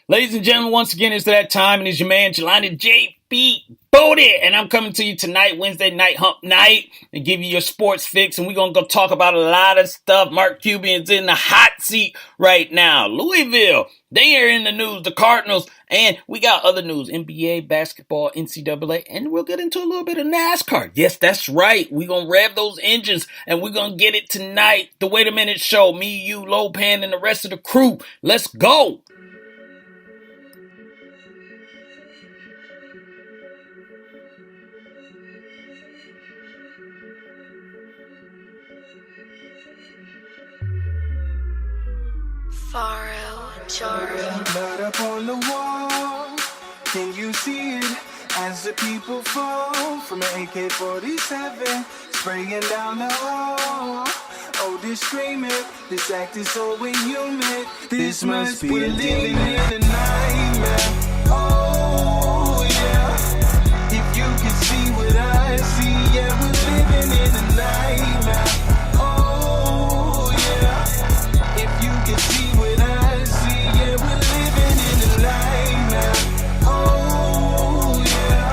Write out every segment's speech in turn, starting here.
Ladies and gentlemen, once again, it's that time, and it's your man, Jelani J.B. Bodie, and I'm coming to you tonight, Wednesday night, hump night, and give you your sports fix, and we're going to go talk about a lot of stuff. Mark Cuban's in the hot seat right now. Louisville, they are in the news, the Cardinals, and we got other news, NBA, basketball, NCAA, and we'll get into a little bit of NASCAR. Yes, that's right. We're going to rev those engines, and we're going to get it tonight. The Wait a Minute Show, me, you, Lopan, and the rest of the crew. Let's go. Blood up on the wall, can you see it? As the people fall from an AK-47, spraying down the hall. Oh, this screaming, this act is so inhuman. This must be living in a nightmare. Oh, yeah. If you can see what I see, yeah, we're living in a nightmare. Oh, yeah. If you can see what I see, yeah, we're living in a nightmare. Oh, yeah.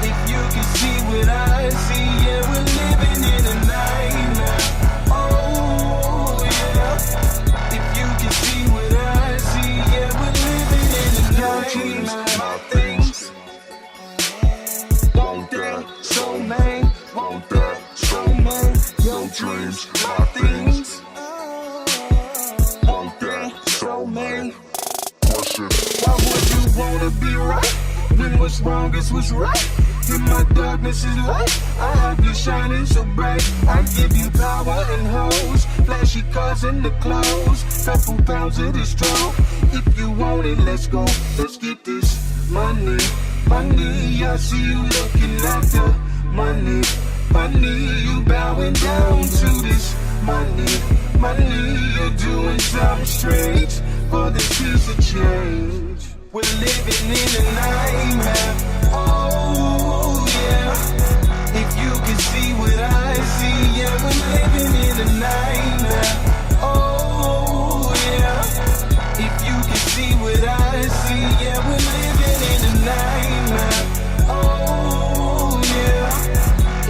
If you can see what I see, yeah, we're living in a nightmare. Oh, yeah. If you can see what I see, yeah, we're living in a nightmare. My things won't that so man, won't that so man. Your dreams, my things won't that so man. Why would you wanna be right when what's wrong is what's right? In my darkness is light, I have you shining so bright. I give you power and hoes, flashy cars and the clothes, couple pounds of this dough. If you want it, let's go, let's get this money. Money, I see you looking at the money. Money, you bowing down to this money. Money, you're doing something strange for this piece of change. We're living in a nightmare. Oh, yeah. If you can see what I see, yeah, we're living in a nightmare. Oh, yeah. If you can see what I see, yeah, we're living in a nightmare. Oh, yeah.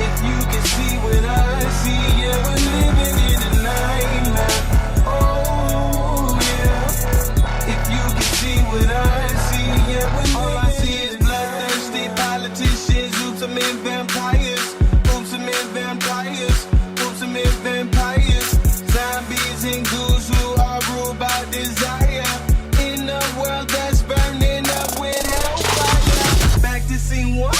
If you can see what I see, yeah, we're living in a nightmare. Oh, yeah. If you can see what I see, yeah, we're living. All I see is bloodthirsty politicians, ultimate vampires, ultimate vampires, ultimate vampires, zombies and ghouls who are ruled by desire. In a world that's burning up with hellfire. Back to scene one,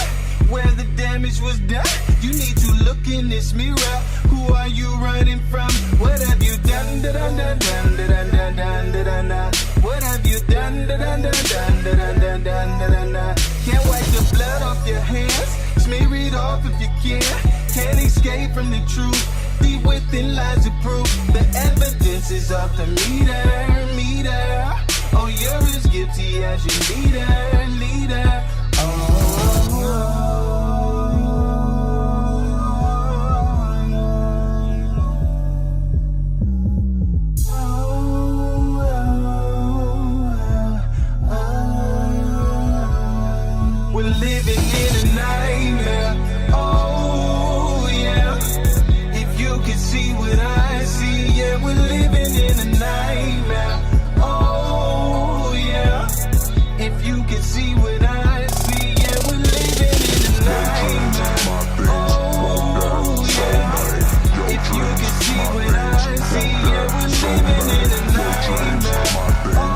where the damage was done. You need to look in this mirror. Who are you running from? What have you done? Da-dun, da-dun, da-dun, da-dun, da-dun, da. What have you done? Da-dun, da-dun, da-dun, da-dun, da-dun, da. Can't wipe the blood off your hands. Smear it off if you can. Can't escape from the truth. Be within lies of proof. The evidence is off the meter. Oh, you're as guilty as your leader. We're living in a nightmare. Oh, yeah. If you can see what I see, yeah, we're living in a nightmare. Oh, yeah. If you can see what I see, yeah, we're living in a nightmare. Oh, yeah. If you can see what I see, yeah, we're living in a nightmare. Oh,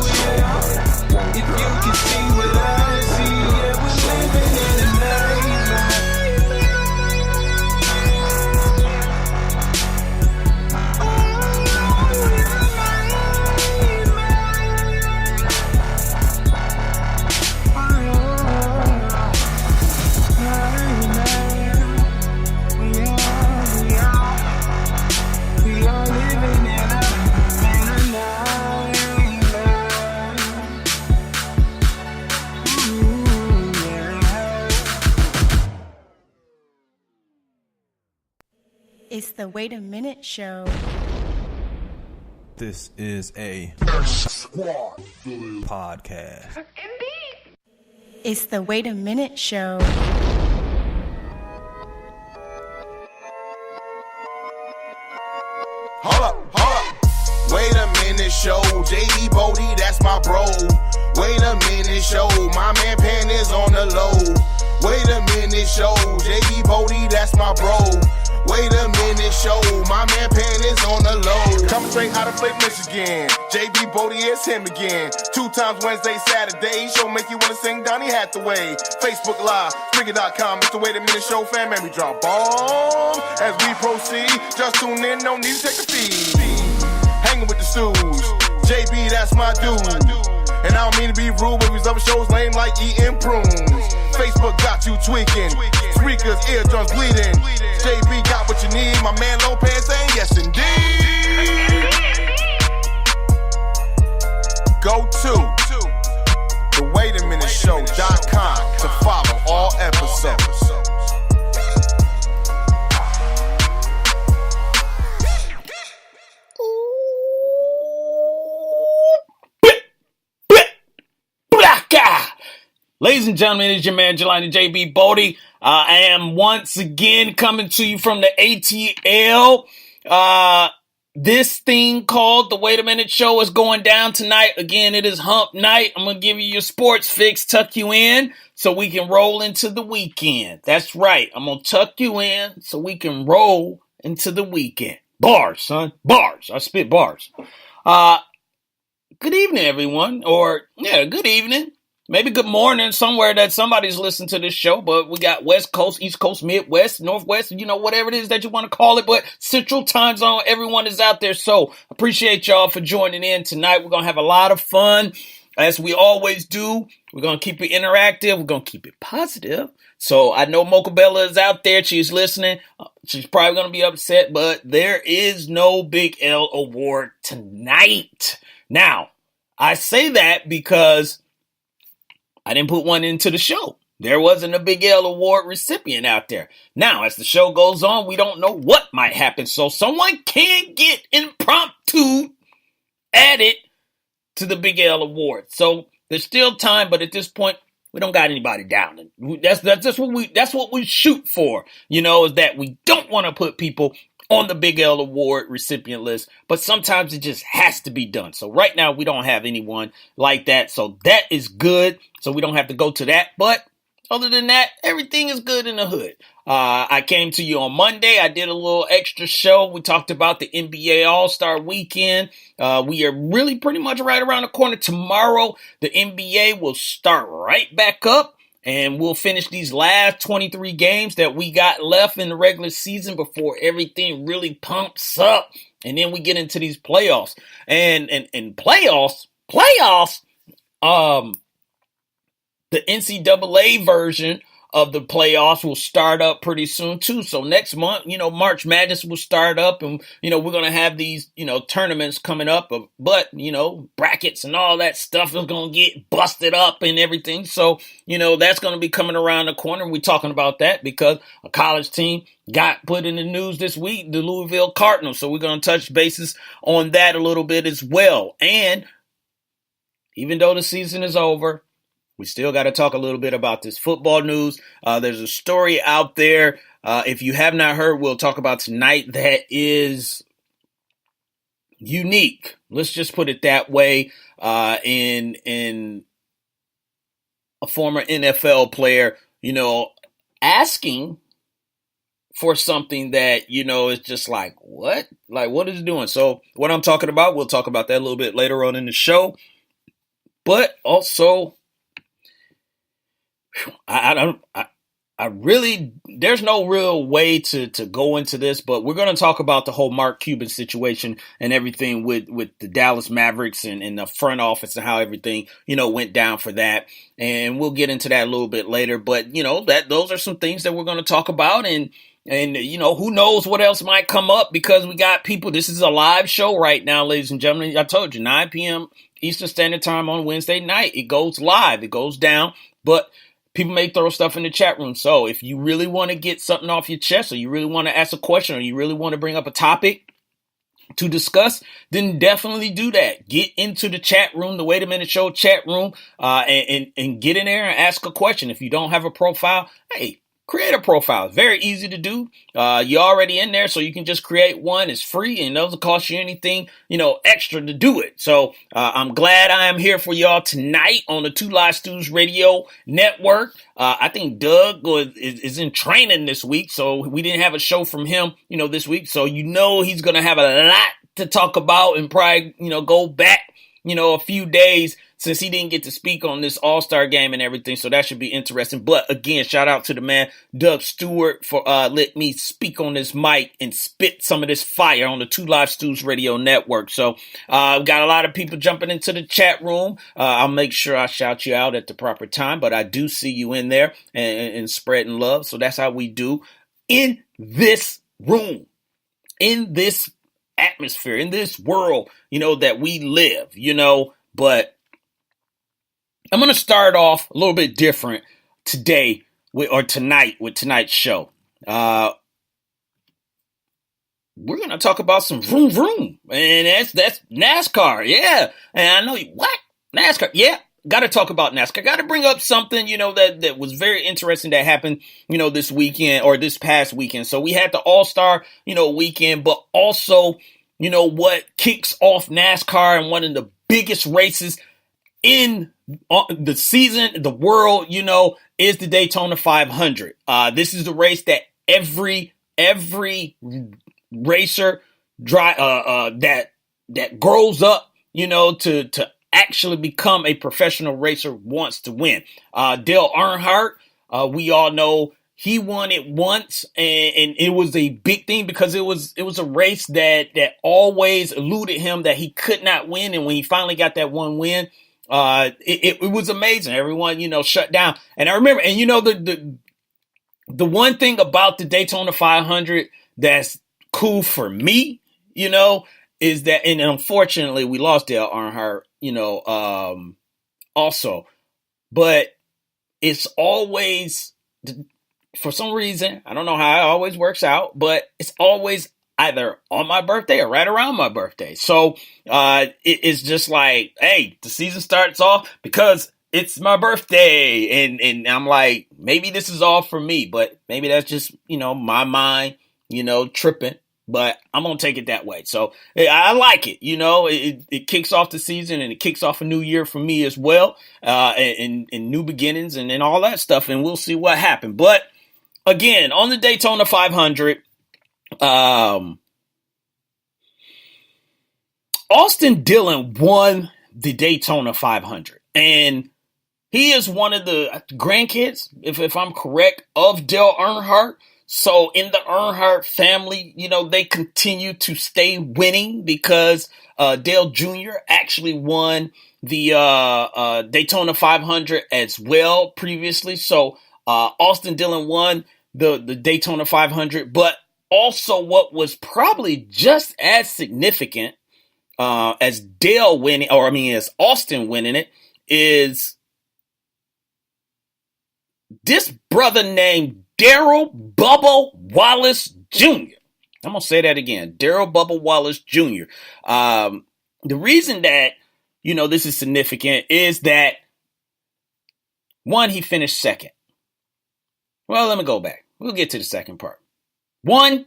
yeah. If you can see what I see, yeah, we're living in a nightmare. We are living in a nightmare. It's the Wait a Minute Show. This is a podcast. It's the Wait a Minute Show. Hold up. Wait a minute, show. JD Bodie, that's my bro. Wait a minute, show. My man Pan is on the low. Wait a minute, show. JD Bodie, that's my bro. Wait a minute, show. My man Pan is on the low. Coming straight out of Flake, Michigan. JB Bodie is him again. 2 times Wednesday, Saturday. Show make you wanna sing Donny Hathaway. Facebook Live, Spreaker.com. It's the Wait a Minute Show, fam, and we drop bombs as we proceed. Just tune in, no need to take the feed. Hanging with the stews. JB, that's my dude. And I don't mean to be rude, but these other shows lame like eating prunes. Facebook got you tweaking. Spreakers, eardrums bleeding. JB got what you need. My man Lopez saying yes indeed. Go to thewaitaminuteshow.com to follow all episodes. Ladies and gentlemen, it's your man, Jelani JB Bodie. I am once again coming to you from the ATL. This thing called the Wait a Minute Show is going down tonight. Again, it is hump night. I'm going to give you your sports fix, tuck you in so we can roll into the weekend. That's right. I'm going to tuck you in so we can roll into the weekend. Bars, son. Bars. I spit bars. Good evening, everyone. Good evening. Maybe good morning somewhere that somebody's listening to this show, but we got West Coast, East Coast, Midwest, Northwest, whatever it is that you want to call it, but Central Time Zone, everyone is out there. So appreciate y'all for joining in tonight. We're going to have a lot of fun as we always do. We're going to keep it interactive. We're going to keep it positive. So I know Mocha Bella is out there. She's listening. She's probably going to be upset, but there is no Big L award tonight. Now, I say that because I didn't put one into the show. There wasn't a Big L Award recipient out there. Now, as the show goes on, we don't know what might happen. So someone can get impromptu added to the Big L Award. So there's still time, but at this point, we don't got anybody down. That's what we shoot for, is that we don't want to put people on the Big L Award recipient list, but sometimes it just has to be done. So right now we don't have anyone like that. So that is good. So we don't have to go to that. But other than that, everything is good in the hood. I came to you on Monday. I did a little extra show. We talked about the NBA All-Star Weekend. We are really pretty much right around the corner. Tomorrow, the NBA will start right back up. And we'll finish these last 23 games that we got left in the regular season before everything really pumps up. And then we get into these playoffs. And playoffs, the NCAA version of the playoffs will start up pretty soon too. So next month, March Madness will start up and, we're going to have these, tournaments coming up, but, brackets and all that stuff is going to get busted up and everything. So, that's going to be coming around the corner. We're talking about that because a college team got put in the news this week, the Louisville Cardinals. So we're going to touch bases on that a little bit as well. And even though the season is over, we still got to talk a little bit about this football news. There's a story out there. If you have not heard, we'll talk about tonight that is unique. Let's just put it that way. In a former NFL player, asking for something that, is just like, what? Like, what is it doing? So what I'm talking about, we'll talk about that a little bit later on in the show. But also, there's no real way to go into this, but we're going to talk about the whole Mark Cuban situation and everything with the Dallas Mavericks and the front office and how everything, went down for that. And we'll get into that a little bit later. But, those are some things that we're going to talk about. And who knows what else might come up because we got people. This is a live show right now, ladies and gentlemen. I told you, 9 p.m. Eastern Standard Time on Wednesday night. It goes live. It goes down. But people may throw stuff in the chat room. So if you really want to get something off your chest or you really want to ask a question or you really want to bring up a topic, to discuss, then definitely do that. Get into the chat room, the Wait a Minute Show chat room, and get in there and ask a question. If you don't have a profile, hey, create a profile. It's very easy to do. You're already in there, so you can just create one. It's free and it doesn't cost you anything, extra to do it. So I'm glad I am here for y'all tonight on the Two Live Stews Radio Network. I think Doug is in training this week, so we didn't have a show from him, this week. So he's gonna have a lot to talk about and probably go back, a few days since he didn't get to speak on this All-Star game and everything. So that should be interesting. But again, shout out to the man, Doug Stewart, for letting me speak on this mic and spit some of this fire on the Two Live Stews Radio Network. So we've got a lot of people jumping into the chat room. I'll make sure I shout you out at the proper time, but I do see you in there and spreading love. So that's how we do in this room, in this atmosphere, in this world, that we live, but I'm going to start off a little bit different tonight with tonight's show. We're going to talk about some vroom vroom, and that's NASCAR. Yeah. And I know what? NASCAR. Yeah. Got to talk about NASCAR. Got to bring up something, that was very interesting that happened, this weekend or this past weekend. So we had the All-Star, weekend, but also, what kicks off NASCAR and one of the biggest races in the season, the world, is the Daytona 500. This is the race that every racer that grows up, to actually become a professional racer wants to win. Dale Earnhardt, we all know he won it once, and it was a big thing because it was a race that always eluded him, that he could not win. And when he finally got that one win, it was amazing. Everyone, shut down. And I remember, and the one thing about the Daytona 500 that's cool for me, is that, and unfortunately we lost Dale Earnhardt, also, but it's always, for some reason, I don't know how it always works out, but it's always either on my birthday or right around my birthday. So it's just like, hey, the season starts off because it's my birthday. And I'm like, maybe this is all for me, but maybe that's just, my mind, tripping. But I'm going to take it that way. So I like it. It kicks off the season and it kicks off a new year for me as well. And new beginnings and all that stuff. And we'll see what happens. But again, on the Daytona 500, Austin Dillon won the Daytona 500, and he is one of the grandkids, if I'm correct, of Dale Earnhardt. So in the Earnhardt family, they continue to stay winning because Dale Jr. actually won the Daytona 500 as well previously. So Austin Dillon won the Daytona 500, but also what was probably just as significant as Dale winning, as Austin winning it, is this brother named Darrell Bubba Wallace Jr. I'm going to say that again. Darrell Bubba Wallace Jr. The reason that, this is significant is that, one, he finished second. Well, let me go back. We'll get to the second part. One,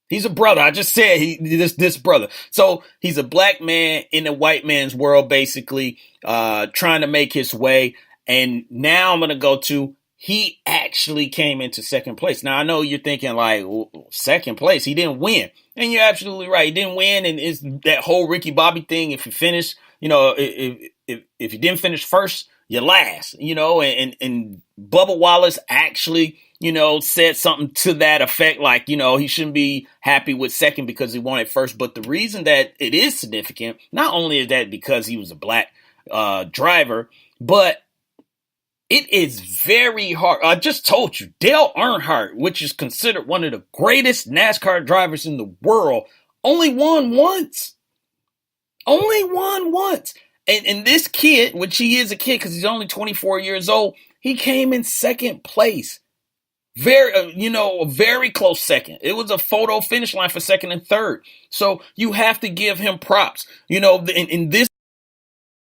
he's a brother. I just said this brother. So he's a black man in a white man's world, basically, trying to make his way. And now I'm going to go to, he actually came into second place. Now, I know you're thinking like, well, second place, he didn't win. And you're absolutely right. He didn't win. And it's that whole Ricky Bobby thing. If you finish, if you didn't finish first, you're last, and Bubba Wallace actually, said something to that effect, like, he shouldn't be happy with second because he wanted first. But the reason that it is significant, not only is that because he was a black driver, but it is very hard. I just told you, Dale Earnhardt, which is considered one of the greatest NASCAR drivers in the world, only won once. Only won once. And this kid, which he is a kid because he's only 24 years old, he came in second place Very, a very close second. It was a photo finish line for second and third. So you have to give him props. In this